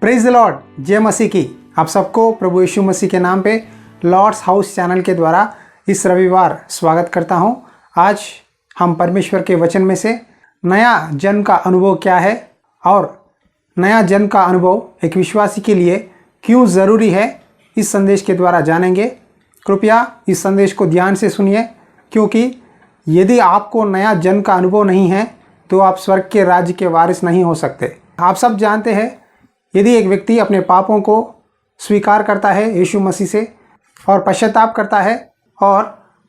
Praise the Lord, जय मसीह की। आप सबको प्रभु यीशु मसीह के नाम पे लॉर्ड्स हाउस चैनल के द्वारा इस रविवार स्वागत करता हूं। आज हम परमेश्वर के वचन में से नया जन्म का अनुभव क्या है और नया जन्म का अनुभव एक विश्वासी के लिए क्यों ज़रूरी है, इस संदेश के द्वारा जानेंगे। कृपया इस संदेश को ध्यान से सुनिए, क्योंकि यदि आपको नया जन्म का अनुभव नहीं है तो आप स्वर्ग के राज्य के वारिस नहीं हो सकते। आप सब जानते हैं, यदि एक व्यक्ति अपने पापों को स्वीकार करता है यीशु मसीह से और पश्चाताप करता है और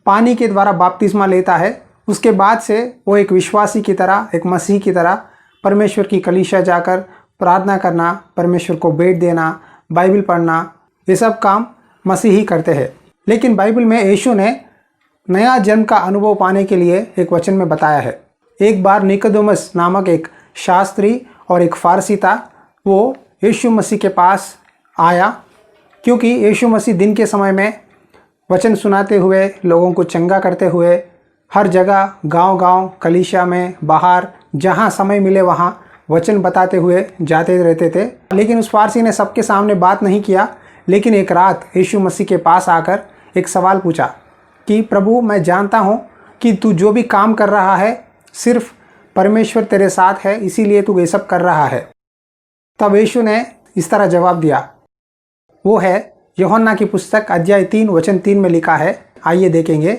पानी के द्वारा बपतिस्मा लेता है, उसके बाद से वो एक विश्वासी की तरह, एक मसीह की तरह परमेश्वर की कलीसिया जाकर प्रार्थना करना, परमेश्वर को भेंट देना, बाइबल पढ़ना, ये सब काम मसीह ही करते हैं। लेकिन बाइबल में यीशु ने नया जन्म का अनुभव पाने के लिए एक वचन में बताया है। एक बार निकोदेमुस नामक एक शास्त्री और एक फारसी था, वो यीशु मसीह के पास आया, क्योंकि यीशु मसीह दिन के समय में वचन सुनाते हुए, लोगों को चंगा करते हुए हर जगह, गांव-गांव, कलीसिया में, बाहर, जहां समय मिले वहां वचन बताते हुए जाते रहते थे। लेकिन उस फारसी ने सबके सामने बात नहीं किया। लेकिन एक रात यीशु मसीह के पास आकर एक सवाल पूछा कि प्रभु, मैं जानता हूँ कि तू जो भी काम कर रहा है सिर्फ परमेश्वर तेरे साथ है, इसीलिए तू ये सब कर रहा है। तब यीशु ने इस तरह जवाब दिया। वो है यूहन्ना की पुस्तक अध्याय 3 वचन 3 में लिखा है। आइए देखेंगे।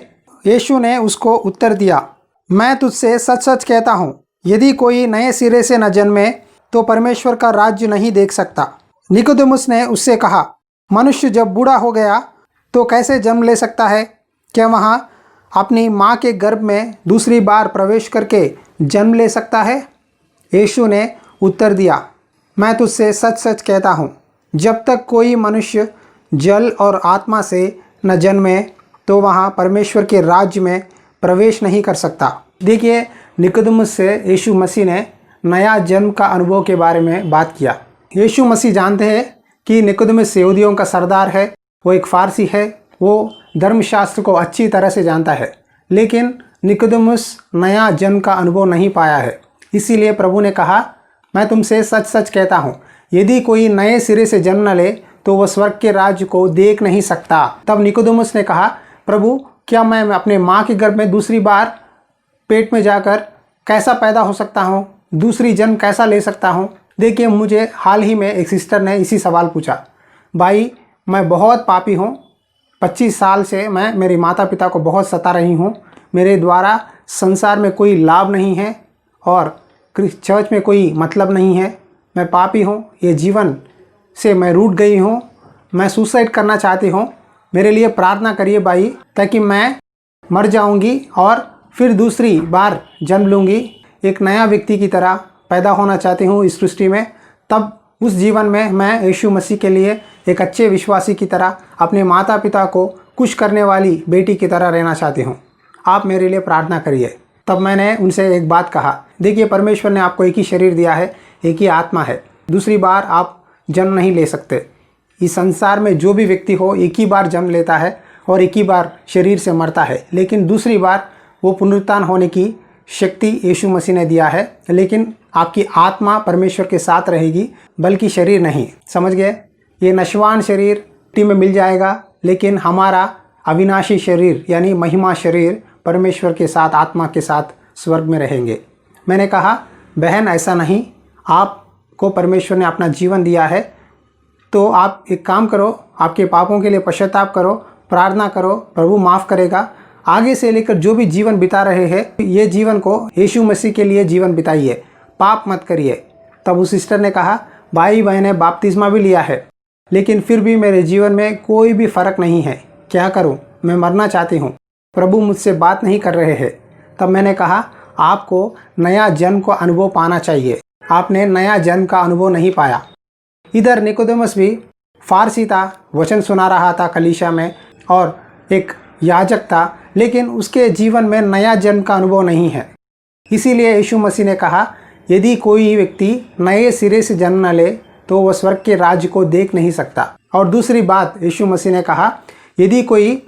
यीशु ने उसको उत्तर दिया, मैं तुझसे सच सच कहता हूँ, यदि कोई नए सिरे से न जन्मे तो परमेश्वर का राज्य नहीं देख सकता। निकोदेमुस ने उससे कहा, मनुष्य जब बूढ़ा हो गया तो कैसे जन्म ले सकता है? क्या वहाँ अपनी माँ के गर्भ में दूसरी बार प्रवेश करके जन्म ले सकता है? यीशु ने उत्तर दिया, मैं तुझसे सच सच कहता हूँ, जब तक कोई मनुष्य जल और आत्मा से न जन्मे तो वहाँ परमेश्वर के राज्य में प्रवेश नहीं कर सकता। देखिए, निकोदेमुस से यीशु मसीह ने नया जन्म का अनुभव के बारे में बात किया। यीशु मसीह जानते हैं कि निकोदेमुस यहूदियों का सरदार है, वो एक फारसी है, वो धर्मशास्त्र को अच्छी तरह से जानता है। लेकिन निकोदेमुस नया जन्म का अनुभव नहीं पाया है। इसीलिए प्रभु ने कहा, मैं तुमसे सच सच कहता हूँ, यदि कोई नए सिरे से जन्म न ले तो वह स्वर्ग के राज्य को देख नहीं सकता। तब निकोदेमुस ने कहा, प्रभु, क्या मैं अपने माँ के गर्भ में दूसरी बार पेट में जाकर कैसा पैदा हो सकता हूँ? दूसरी जन्म कैसा ले सकता हूँ? देखिए, मुझे हाल ही में एक सिस्टर ने इसी सवाल पूछा। भाई, मैं बहुत पापी हूँ, 25 साल से मैं मेरे माता पिता को बहुत सता रही हूँ, मेरे द्वारा संसार में कोई लाभ नहीं है और चर्च में कोई मतलब नहीं है, मैं पापी हूँ, ये जीवन से मैं रूठ गई हूँ, मैं सुसाइड करना चाहती हूँ, मेरे लिए प्रार्थना करिए भाई, ताकि मैं मर जाऊँगी और फिर दूसरी बार जन्म लूँगी, एक नया व्यक्ति की तरह पैदा होना चाहती हूँ इस सृष्टि में। तब उस जीवन में मैं यीशु मसीह के लिए एक अच्छे विश्वासी की तरह, अपने माता पिता को खुश करने वाली बेटी की तरह रहना चाहती हूँ, आप मेरे लिए प्रार्थना करिए। तब मैंने उनसे एक बात कहा, देखिए, परमेश्वर ने आपको एक ही शरीर दिया है, एक ही आत्मा है, दूसरी बार आप जन्म नहीं ले सकते। इस संसार में जो भी व्यक्ति हो, एक ही बार जन्म लेता है और एक ही बार शरीर से मरता है, लेकिन दूसरी बार वो पुनरुत्थान होने की शक्ति यीशु मसीह ने दिया है। लेकिन आपकी आत्मा परमेश्वर के साथ रहेगी, बल्कि शरीर नहीं। समझ गए? ये नश्वान शरीर मिट्टी में मिल जाएगा, लेकिन हमारा अविनाशी शरीर यानी महिमा शरीर परमेश्वर के साथ, आत्मा के साथ स्वर्ग में रहेंगे। मैंने कहा, बहन, ऐसा नहीं, आपको परमेश्वर ने अपना जीवन दिया है, तो आप एक काम करो, आपके पापों के लिए पश्चाताप करो, प्रार्थना करो, प्रभु माफ़ करेगा। आगे से लेकर जो भी जीवन बिता रहे हैं, ये जीवन को यीशु मसीह के लिए जीवन बिताइए, पाप मत करिए। तब उस सिस्टर ने कहा, भाई, मैंने बपतिस्मा भी लिया है, लेकिन फिर भी मेरे जीवन में कोई भी फ़र्क नहीं है, क्या करूँ? मैं मरना चाहती हूँ, प्रभु मुझसे बात नहीं कर रहे हैं। तब मैंने कहा, आपको नया जन्म का अनुभव पाना चाहिए, आपने नया जन्म का अनुभव नहीं पाया। इधर निकोदेमुस भी फारसी था, वचन सुना रहा था कलीसिया में और एक याजक था, लेकिन उसके जीवन में नया जन्म का अनुभव नहीं है। इसीलिए यीशु मसीह ने कहा, यदि कोई व्यक्ति नए सिरे से जन्म न ले तो वह स्वर्ग के राज्य को देख नहीं सकता। और दूसरी बात यीशु मसीह ने कहा, यदि कोई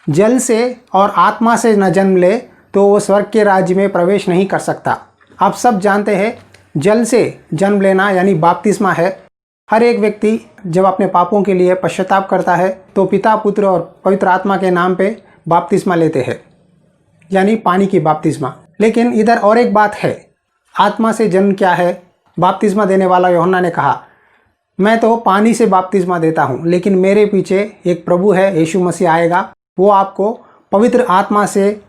जल से और आत्मा से न जन्म ले तो वह स्वर्ग के राज्य में प्रवेश नहीं कर सकता। आप सब जानते हैं, जल से जन्म लेना यानी बपतिस्मा है, हर एक व्यक्ति जब अपने पापों के लिए पश्चाताप करता है तो पिता, पुत्र और पवित्र आत्मा के नाम पे बपतिस्मा लेते हैं, यानी पानी की बपतिस्मा। लेकिन इधर और एक बात है, आत्मा से जन्म क्या है? बपतिस्मा देने वाला यूहन्ना ने कहा, मैं तो पानी से बपतिस्मा देता हूँ, लेकिन मेरे पीछे एक प्रभु है, यीशु मसीह आएगा, वो आपको पवित्र आत्मा से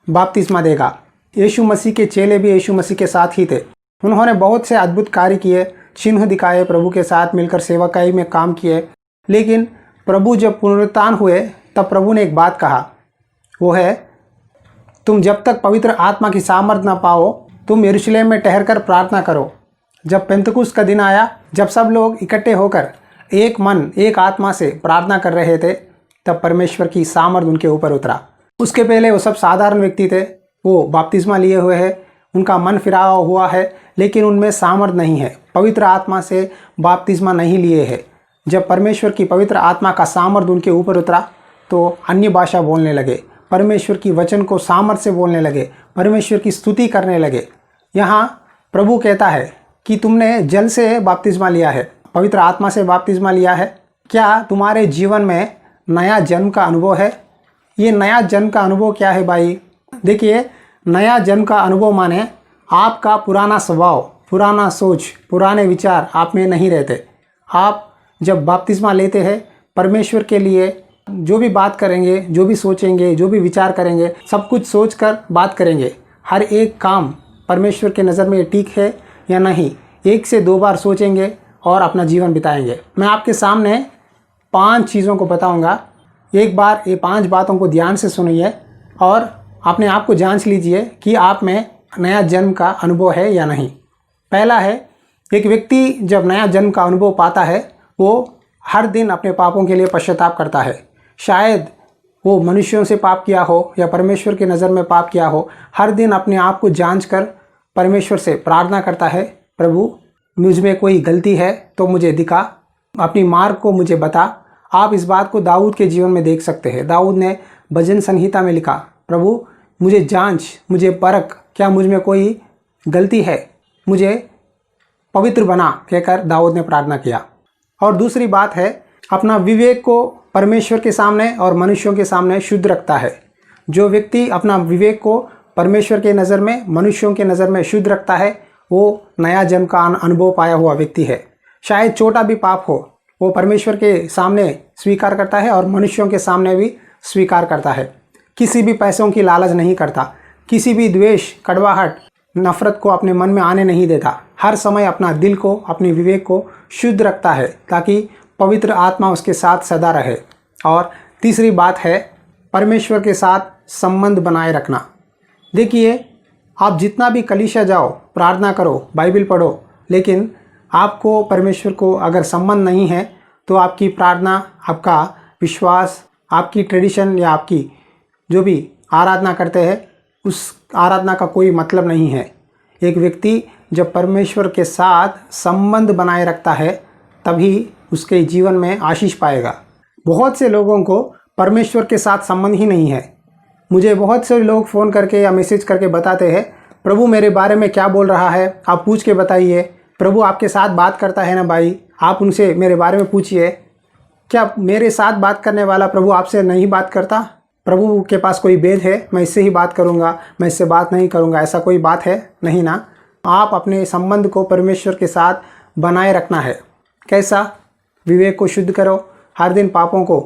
बपतिस्मा देगा। यीशु मसीह के चेले भी यीशु मसीह के साथ ही थे। उन्होंने बहुत से अद्भुत कार्य किए, चिन्ह दिखाए, प्रभु के साथ मिलकर सेवकाई में काम किए। लेकिन प्रभु जब पुनरुत्थान हुए तब प्रभु ने एक बात कहा, वो है, तुम जब तक पवित्र आत्मा की सामर्थ ना पाओ, तुम यरूशलेम में ठहरकर प्रार्थना करो। जब पेंतकुस्त का दिन आया, जब सब लोग इकट्ठे होकर एक मन एक आत्मा से प्रार्थना कर रहे थे, तब परमेश्वर की सामर्थ उनके ऊपर उतरा। उसके पहले वो सब साधारण व्यक्ति थे, वो बपतिस्मा लिए हुए हैं, उनका मन फिरावा हुआ है, लेकिन उनमें सामर्थ नहीं है, पवित्र आत्मा से बपतिस्मा नहीं लिए है। जब परमेश्वर की पवित्र आत्मा का सामर्थ उनके ऊपर उतरा तो अन्य भाषा बोलने लगे, परमेश्वर की वचन को सामर्थ से बोलने लगे, परमेश्वर की स्तुति करने लगे। यहाँ प्रभु कहता है कि तुमने जल से बपतिस्मा लिया है, पवित्र आत्मा से बपतिस्मा लिया है, क्या तुम्हारे जीवन में नया जन्म का अनुभव है? ये नया जन्म का अनुभव क्या है भाई? देखिए, नया जन्म का अनुभव माने आपका पुराना स्वभाव, पुराना सोच, पुराने विचार आप में नहीं रहते। आप जब बपतिस्मा लेते हैं, परमेश्वर के लिए जो भी बात करेंगे, जो भी सोचेंगे, जो भी विचार करेंगे, सब कुछ सोचकर बात करेंगे। हर एक काम परमेश्वर के नज़र में ठीक है या नहीं, 1 से 2 बार सोचेंगे और अपना जीवन बिताएंगे। मैं आपके सामने 5 चीज़ों को बताऊंगा। एक बार ये 5 बातों को ध्यान से सुनिए और अपने आप को जांच लीजिए कि आप में नया जन्म का अनुभव है या नहीं। पहला है, एक व्यक्ति जब नया जन्म का अनुभव पाता है, वो हर दिन अपने पापों के लिए पश्चाताप करता है। शायद वो मनुष्यों से पाप किया हो या परमेश्वर की नज़र में पाप किया हो, हर दिन अपने आप को जांच कर परमेश्वर से प्रार्थना करता है, प्रभु मुझ में कोई गलती है तो मुझे दिखा, अपनी मार्ग को मुझे बता। आप इस बात को दाऊद के जीवन में देख सकते हैं। दाऊद ने भजन संहिता में लिखा, प्रभु मुझे जांच, मुझे परख, क्या मुझ में कोई गलती है, मुझे पवित्र बना, कहकर दाऊद ने प्रार्थना किया। और दूसरी बात है, अपना विवेक को परमेश्वर के सामने और मनुष्यों के सामने शुद्ध रखता है। जो व्यक्ति अपना विवेक को परमेश्वर के नज़र में, मनुष्यों के नज़र में शुद्ध रखता है, वो नया जन्म का अनुभव पाया हुआ व्यक्ति है। शायद छोटा भी पाप हो, वो परमेश्वर के सामने स्वीकार करता है और मनुष्यों के सामने भी स्वीकार करता है। किसी भी पैसों की लालच नहीं करता, किसी भी द्वेष, कड़वाहट, नफरत को अपने मन में आने नहीं देता। हर समय अपना दिल को, अपने विवेक को शुद्ध रखता है ताकि पवित्र आत्मा उसके साथ सदा रहे। और तीसरी बात है, परमेश्वर के साथ संबंध बनाए रखना। देखिए, आप जितना भी कलीसिया जाओ, प्रार्थना करो, बाइबल पढ़ो, लेकिन आपको परमेश्वर को अगर संबंध नहीं है तो आपकी प्रार्थना, आपका विश्वास, आपकी ट्रेडिशन या आपकी जो भी आराधना करते हैं, उस आराधना का कोई मतलब नहीं है। एक व्यक्ति जब परमेश्वर के साथ संबंध बनाए रखता है, तभी उसके जीवन में आशीष पाएगा। बहुत से लोगों को परमेश्वर के साथ संबंध ही नहीं है। मुझे बहुत से लोग फ़ोन करके या मैसेज करके बताते हैं, प्रभु मेरे बारे में क्या बोल रहा है, आप पूछ के बताइए। प्रभु आपके साथ बात करता है ना भाई, आप उनसे मेरे बारे में पूछिए। क्या मेरे साथ बात करने वाला प्रभु आपसे नहीं बात करता? प्रभु के पास कोई भेद है, मैं इससे ही बात करूँगा, मैं इससे बात नहीं करूँगा, ऐसा कोई बात है? नहीं ना। आप अपने संबंध को परमेश्वर के साथ बनाए रखना है। कैसा? विवेक को शुद्ध करो, हर दिन पापों को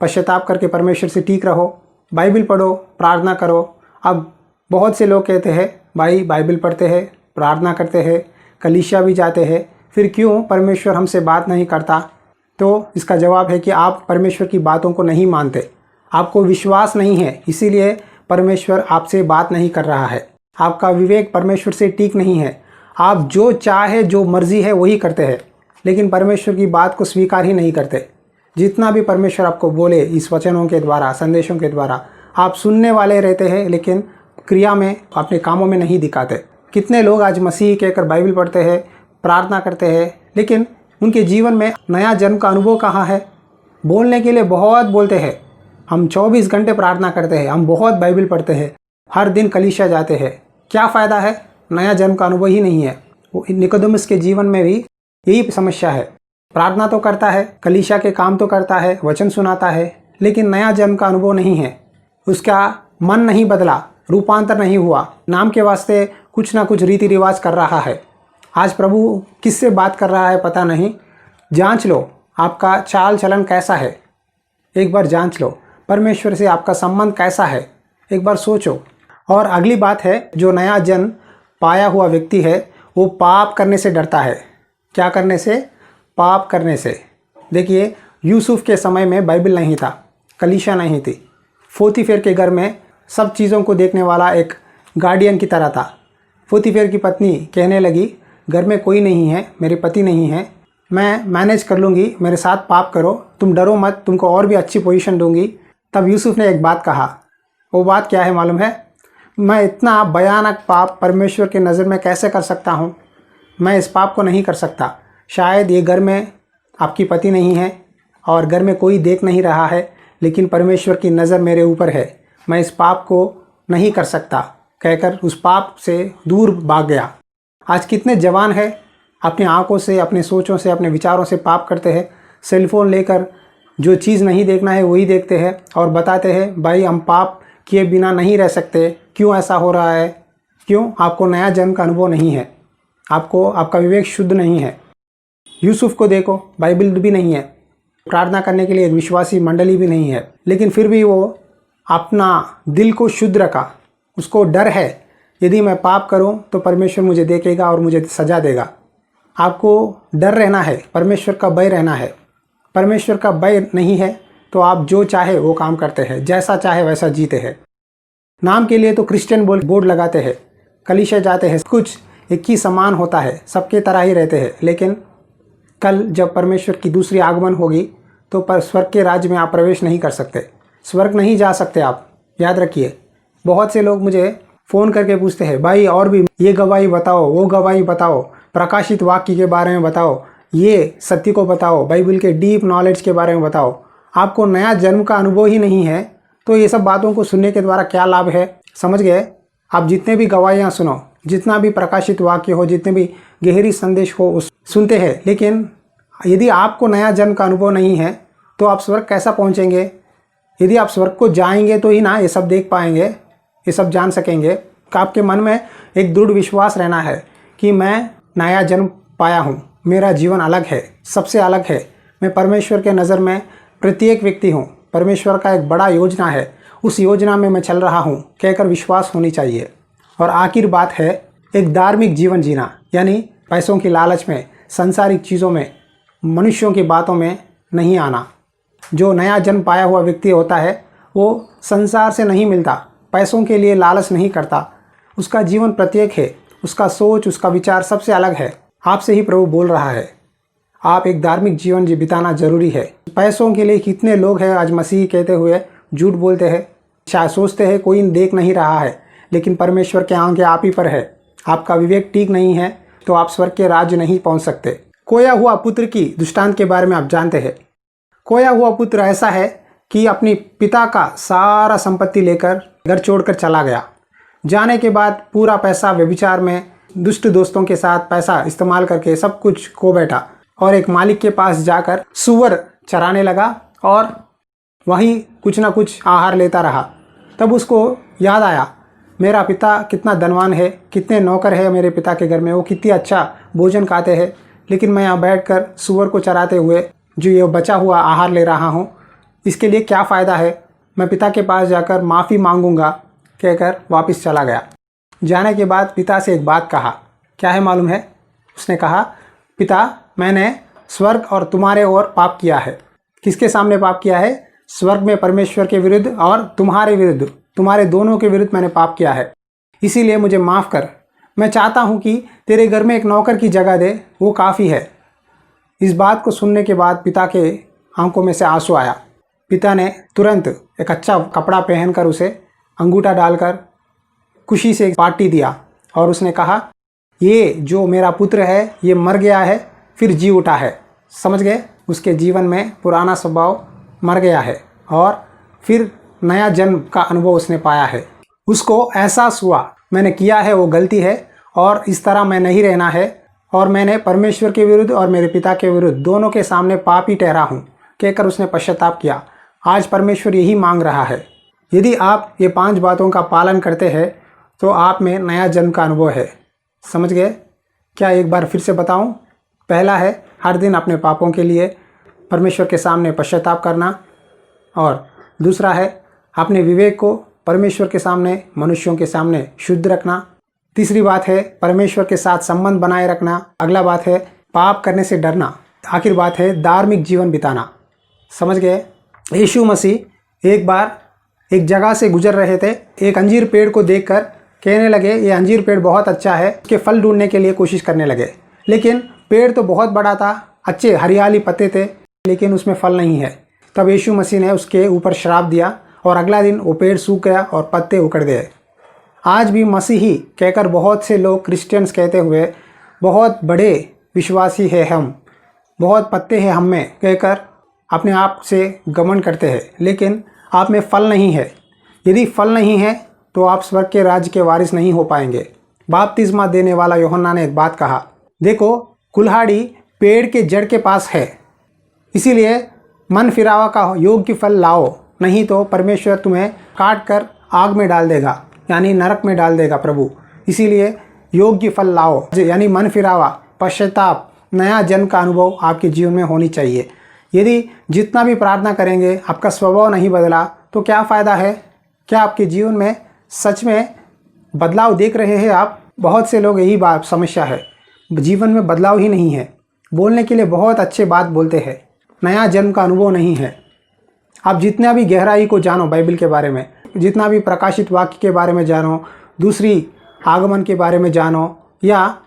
पश्चाताप करके परमेश्वर से ठीक रहो, बाइबल पढ़ो, प्रार्थना करो। अब बहुत से लोग कहते हैं, भाई बाइबल पढ़ते हैं, प्रार्थना करते हैं, कलीसिया भी जाते हैं, फिर क्यों परमेश्वर हमसे बात नहीं करता? तो इसका जवाब है कि आप परमेश्वर की बातों को नहीं मानते, आपको विश्वास नहीं है, इसीलिए परमेश्वर आपसे बात नहीं कर रहा है। आपका विवेक परमेश्वर से ठीक नहीं है। आप जो चाहे, जो मर्जी है वही करते हैं, लेकिन परमेश्वर की बात को स्वीकार ही नहीं करते। जितना भी परमेश्वर आपको बोले इस वचनों के द्वारा, संदेशों के द्वारा, आप सुनने वाले रहते हैं, लेकिन क्रिया में, अपने कामों में नहीं दिखाते। कितने लोग आज मसीह कहकर बाइबल पढ़ते हैं, प्रार्थना करते हैं, लेकिन उनके जीवन में नया जन्म का अनुभव कहाँ है? बोलने के लिए बहुत बोलते हैं, हम 24 घंटे प्रार्थना करते हैं, हम बहुत बाइबल पढ़ते हैं, हर दिन कलीसिया जाते हैं, क्या फ़ायदा है? नया जन्म का अनुभव ही नहीं है। वो निकोदेमुस के जीवन में भी यही समस्या है। प्रार्थना तो करता है, कलीसिया के काम तो करता है, वचन सुनाता है, लेकिन नया जन्म का अनुभव नहीं है। उसका मन नहीं बदला, रूपांतर नहीं हुआ, नाम के वास्ते कुछ ना कुछ रीति रिवाज कर रहा है। आज प्रभु किससे बात कर रहा है पता नहीं। जांच लो आपका चाल चलन कैसा है, एक बार जांच लो। परमेश्वर से आपका संबंध कैसा है, एक बार सोचो। और अगली बात है, जो नया जन्म पाया हुआ व्यक्ति है वो पाप करने से डरता है। क्या करने से? पाप करने से। देखिए, यूसुफ के समय में बाइबल नहीं था, कलीसिया नहीं थी। पोतीफेर के घर में सब चीज़ों को देखने वाला एक गार्डियन की तरह था। पोतीफेर की पत्नी कहने लगी, घर में कोई नहीं है, मेरे पति नहीं है, मैं मैनेज कर लूँगी, मेरे साथ पाप करो, तुम डरो मत, तुमको और भी अच्छी पोजीशन दूंगी। तब यूसुफ ने एक बात कहा। वो बात क्या है मालूम है? मैं इतना भयानक पाप परमेश्वर के नज़र में कैसे कर सकता हूँ? मैं इस पाप को नहीं कर सकता। शायद ये घर में आपकी पति नहीं है और घर में कोई देख नहीं रहा है, लेकिन परमेश्वर की नज़र मेरे ऊपर है, मैं इस पाप को नहीं कर सकता, कहकर उस पाप से दूर भाग गया। आज कितने जवान हैं अपनी आंखों से, अपने सोचों से, अपने विचारों से पाप करते हैं। सेलफोन लेकर जो चीज़ नहीं देखना है वही देखते हैं और बताते हैं भाई हम पाप किए बिना नहीं रह सकते। क्यों ऐसा हो रहा है? क्यों? आपको नया जन्म का अनुभव नहीं है, आपका विवेक शुद्ध नहीं है। यूसुफ को देखो, बाइबल भी नहीं है, प्रार्थना करने के लिए एक विश्वासी मंडली भी नहीं है, लेकिन फिर भी वो अपना दिल को शुद्ध रखा। उसको डर है, यदि मैं पाप करूं तो परमेश्वर मुझे देखेगा और मुझे सजा देगा। आपको डर रहना है, परमेश्वर का भय रहना है। परमेश्वर का भय नहीं है तो आप जो चाहे वो काम करते हैं, जैसा चाहे वैसा जीते हैं। नाम के लिए तो क्रिश्चियन बोर्ड लगाते हैं, कलीसिया जाते हैं, कुछ एक ही समान होता है, सबके तरह ही रहते हैं, लेकिन कल जब परमेश्वर की दूसरी आगमन होगी तो पर स्वर्ग के राज्य में आप प्रवेश नहीं कर सकते, स्वर्ग नहीं जा सकते आप, याद रखिए। बहुत से लोग मुझे फ़ोन करके पूछते हैं, भाई और भी ये गवाही बताओ, वो गवाही बताओ, प्रकाशित वाक्य के बारे में बताओ, ये सत्य को बताओ, बाइबल के डीप नॉलेज के बारे में बताओ। आपको नया जन्म का अनुभव ही नहीं है तो ये सब बातों को सुनने के द्वारा क्या लाभ है? समझ गए? आप जितने भी गवाहियाँ सुनो, जितना भी प्रकाशित वाक्य हो, जितने भी गहरी संदेश हो उस सुनते हैं, लेकिन यदि आपको नया जन्म का अनुभव नहीं है तो आप स्वर्ग कैसा पहुँचेंगे? यदि आप स्वर्ग को जाएंगे तो ही ना ये सब देख पाएंगे, ये सब जान सकेंगे। कि आपके मन में एक दृढ़ विश्वास रहना है कि मैं नया जन्म पाया हूँ, मेरा जीवन अलग है, सबसे अलग है, मैं परमेश्वर के नज़र में प्रत्येक व्यक्ति हूँ, परमेश्वर का एक बड़ा योजना है, उस योजना में मैं चल रहा हूँ, कहकर विश्वास होनी चाहिए। और आखिर बात है एक धार्मिक जीवन जीना, यानी पैसों की लालच में, सांसारिक चीज़ों में, मनुष्यों की बातों में नहीं आना। जो नया जन्म पाया हुआ व्यक्ति होता है वो संसार से नहीं मिलता, पैसों के लिए लालच नहीं करता, उसका जीवन प्रत्येक है, उसका सोच, उसका विचार सबसे अलग है। आपसे ही प्रभु बोल रहा है, आप एक धार्मिक जीवन बिताना जरूरी है। पैसों के लिए कितने लोग हैं आज मसीह कहते हुए झूठ बोलते हैं, शायद सोचते हैं कोई देख नहीं रहा है, लेकिन परमेश्वर के आंखें आप ही पर है। आपका विवेक ठीक नहीं है तो आप स्वर्ग के राज्य नहीं पहुंच सकते। खोया हुआ पुत्र की दृष्टांत के बारे में आप जानते हैं। खोया हुआ पुत्र ऐसा है कि अपनी पिता का सारा संपत्ति लेकर घर छोड़कर चला गया। जाने के बाद पूरा पैसा व्यभिचार में दुष्ट दोस्तों के साथ पैसा इस्तेमाल करके सब कुछ खो बैठा और एक मालिक के पास जाकर सूअर चराने लगा और वहीं कुछ ना कुछ आहार लेता रहा। तब उसको याद आया, मेरा पिता कितना धनवान है, कितने नौकर है मेरे पिता के घर में, वो कितनी अच्छा भोजन खाते हैं, लेकिन मैं यहाँ बैठकर सूअर को चराते हुए जो ये बचा हुआ आहार ले रहा हूँ, इसके लिए क्या फ़ायदा है? मैं पिता के पास जाकर माफ़ी मांगूंगा, कहकर वापस चला गया। जाने के बाद पिता से एक बात कहा, क्या है मालूम है? उसने कहा, पिता मैंने स्वर्ग और तुम्हारे ओर पाप किया है। किसके सामने पाप किया है? स्वर्ग में परमेश्वर के विरुद्ध और तुम्हारे विरुद्ध, तुम्हारे दोनों के विरुद्ध मैंने पाप किया है, इसीलिए मुझे माफ़ कर। मैं चाहता हूँ कि तेरे घर में एक नौकर की जगह दे, वो काफ़ी है। इस बात को सुनने के बाद पिता के आंखों में से आंसू आया। पिता ने तुरंत एक अच्छा कपड़ा पहनकर उसे अंगूठा डालकर खुशी से पार्टी दिया और उसने कहा, ये जो मेरा पुत्र है ये मर गया है फिर जी उठा है। समझ गए? उसके जीवन में पुराना स्वभाव मर गया है और फिर नया जन्म का अनुभव उसने पाया है। उसको एहसास हुआ मैंने किया है वो गलती है और इस तरह मैं नहीं रहना है और मैंने परमेश्वर के विरुद्ध और मेरे पिता के विरुद्ध दोनों के सामने पापी ठहरा हूँ कहकर उसने पश्चाताप किया। आज परमेश्वर यही मांग रहा है। यदि आप ये 5 बातों का पालन करते हैं तो आप में नया जन्म का अनुभव है। समझ गए? क्या एक बार फिर से बताऊं? पहला है हर दिन अपने पापों के लिए परमेश्वर के सामने पश्चाताप करना, और दूसरा है अपने विवेक को परमेश्वर के सामने, मनुष्यों के सामने शुद्ध रखना। तीसरी बात है परमेश्वर के साथ संबंध बनाए रखना। अगला बात है पाप करने से डरना। आखिर बात है धार्मिक जीवन बिताना। समझ गए? यीशु मसीह एक बार एक जगह से गुजर रहे थे। एक अंजीर पेड़ को देखकर कहने लगे ये अंजीर पेड़ बहुत अच्छा है। उसके फल ढूंढने के लिए कोशिश करने लगे, लेकिन पेड़ तो बहुत बड़ा था, अच्छे हरियाली पत्ते थे, लेकिन उसमें फल नहीं है। तब यीशु मसीह ने उसके ऊपर श्राप दिया और अगला दिन वो पेड़ सूख गया और पत्ते उखड़ गए। आज भी मसीही कहकर बहुत से लोग क्रिश्चियंस कहते हुए बहुत बड़े विश्वासी है हम, बहुत पत्ते हैं हम में कहकर अपने आप से घमंड करते हैं, लेकिन आप में फल नहीं है। यदि फल नहीं है तो आप स्वर्ग के राज्य के वारिस नहीं हो पाएंगे। बपतिस्मा देने वाला यूहन्ना ने एक बात कहा, देखो कुल्हाड़ी पेड़ के जड़ के पास है, इसीलिए मन फिरावा का योग्य फल लाओ, नहीं तो परमेश्वर तुम्हें काट कर आग में डाल देगा, यानी नरक में डाल देगा प्रभु। इसीलिए योग्य फल लाओ, यानी मन फिरावा, पश्चाताप, नया जन्म का अनुभव आपके जीवन में होनी चाहिए। यदि जितना भी प्रार्थना करेंगे आपका स्वभाव नहीं बदला तो क्या फ़ायदा है? क्या आपके जीवन में सच में बदलाव देख रहे हैं आप? बहुत से लोग यही बात समस्या है, जीवन में बदलाव ही नहीं है। बोलने के लिए बहुत अच्छे बात बोलते हैं, नया जन्म का अनुभव नहीं है। आप जितना भी गहराई को जानो बाइबल के बारे में, जितना भी प्रकाशित वाक्य के बारे में जानो, दूसरी आगमन के बारे में जानो या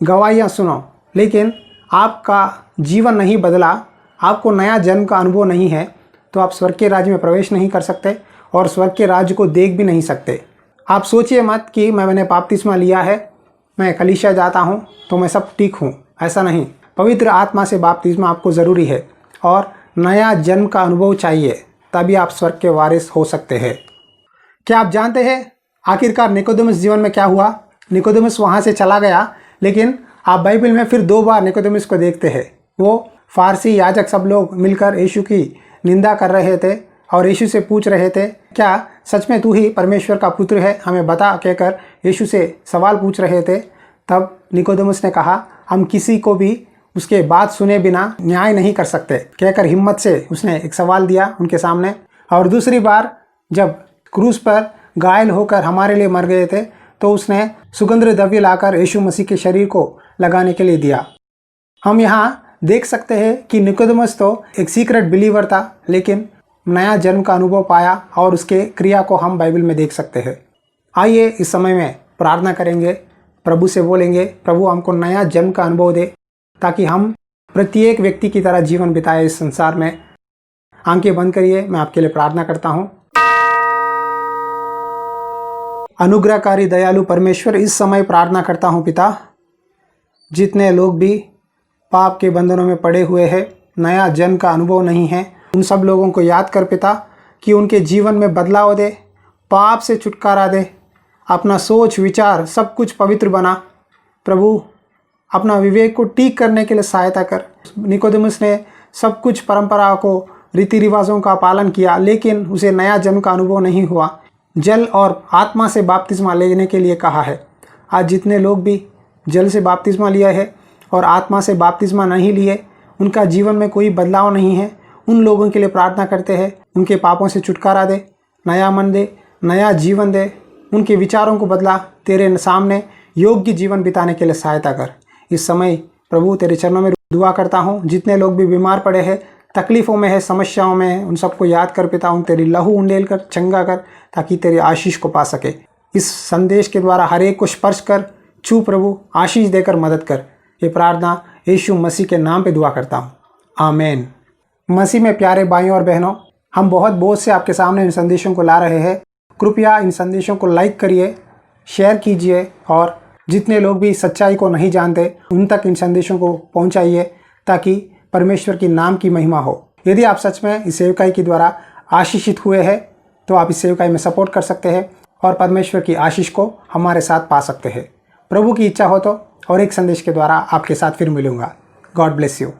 गवाहियाँ सुनो, लेकिन आपका जीवन नहीं बदला, आपको नया जन्म का अनुभव नहीं है, तो आप स्वर्ग के राज्य में प्रवेश नहीं कर सकते और स्वर्ग के राज्य को देख भी नहीं सकते। आप सोचिए मत कि मैंने बपतिस्मा लिया है, मैं कलीसिया जाता हूँ तो मैं सब ठीक हूँ। ऐसा नहीं, पवित्र आत्मा से बपतिस्मा आपको ज़रूरी है और नया जन्म का अनुभव चाहिए, तभी आप स्वर्ग के वारिस हो सकते हैं। क्या आप जानते हैं आखिरकार निकोदेमुस जीवन में क्या हुआ? निकोदेमुस वहाँ से चला गया, लेकिन आप बाइबल में फिर 2 बार निकोदेमुस को देखते हैं। वो फारसी याजक सब लोग मिलकर यीशु की निंदा कर रहे थे और यीशु से पूछ रहे थे, क्या सच में तू ही परमेश्वर का पुत्र है, हमें बता कहकर यीशु से सवाल पूछ रहे थे। तब निकोदेमुस ने कहा, हम किसी को भी उसके बात सुने बिना न्याय नहीं कर सकते कहकर हिम्मत से उसने एक सवाल दिया उनके सामने। और दूसरी बार जब क्रूस पर घायल होकर हमारे लिए मर गए थे तो उसने सुगंध द्रव्य लाकर यीशु मसीह के शरीर को लगाने के लिए दिया। हम यहाँ देख सकते हैं कि निकोदेमुस तो एक सीक्रेट बिलीवर था, लेकिन नया जन्म का अनुभव पाया और उसके क्रिया को हम बाइबल में देख सकते हैं। आइए इस समय में प्रार्थना करेंगे, प्रभु से बोलेंगे, प्रभु हमको नया जन्म का अनुभव दे ताकि हम प्रत्येक व्यक्ति की तरह जीवन बिताए इस संसार में। आंखें बंद करिए, मैं आपके लिए प्रार्थना करता हूँ। अनुग्रहकारी दयालु परमेश्वर, इस समय प्रार्थना करता हूँ पिता, जितने लोग भी पाप के बंधनों में पड़े हुए हैं, नया जन्म का अनुभव नहीं है, उन सब लोगों को याद कर पिता कि उनके जीवन में बदलाव दे, पाप से छुटकारा दे, अपना सोच विचार सब कुछ पवित्र बना। प्रभु अपना विवेक को ठीक करने के लिए सहायता कर। निकोदेमुस ने सब कुछ परंपरा को, रीति रिवाजों का पालन किया, लेकिन उसे नया जन्म का अनुभव नहीं हुआ। जल और आत्मा से बपतिस्मा लेने के लिए कहा है। आज जितने लोग भी जल से बपतिस्मा लिया है और आत्मा से बपतिस्मा नहीं लिए, उनका जीवन में कोई बदलाव नहीं है, उन लोगों के लिए प्रार्थना करते हैं, उनके पापों से छुटकारा दे, नया मन दे, नया जीवन दे, उनके विचारों को बदला, तेरे सामने योग्य जीवन बिताने के लिए सहायता कर। इस समय प्रभु तेरे चरणों में दुआ करता हूँ, जितने लोग भी बीमार पड़े हैं, तकलीफ़ों में है, समस्याओं में है, उन सबको याद कर पिता, उन तेरी लहू उंडेल कर चंगा कर ताकि तेरी आशीष को पा सके। इस संदेश के द्वारा हर एक को स्पर्श कर, छू प्रभु, आशीष देकर मदद कर। ये प्रार्थना यीशु मसीह के नाम पे दुआ करता हूँ, आमीन। मसीह में प्यारे भाइयों और बहनों, हम बहुत बोझ से आपके सामने इन संदेशों को ला रहे हैं। कृपया इन संदेशों को लाइक करिए, शेयर कीजिए और जितने लोग भी सच्चाई को नहीं जानते उन तक इन संदेशों को पहुंचाइए ताकि परमेश्वर की नाम की महिमा हो। यदि आप सच में इस सेवकाई के द्वारा आशीषित हुए हैं तो आप इस सेवकाई में सपोर्ट कर सकते हैं और परमेश्वर की आशीष को हमारे साथ पा सकते हैं। प्रभु की इच्छा हो तो और एक संदेश के द्वारा आपके साथ फिर मिलूंगा। God bless you.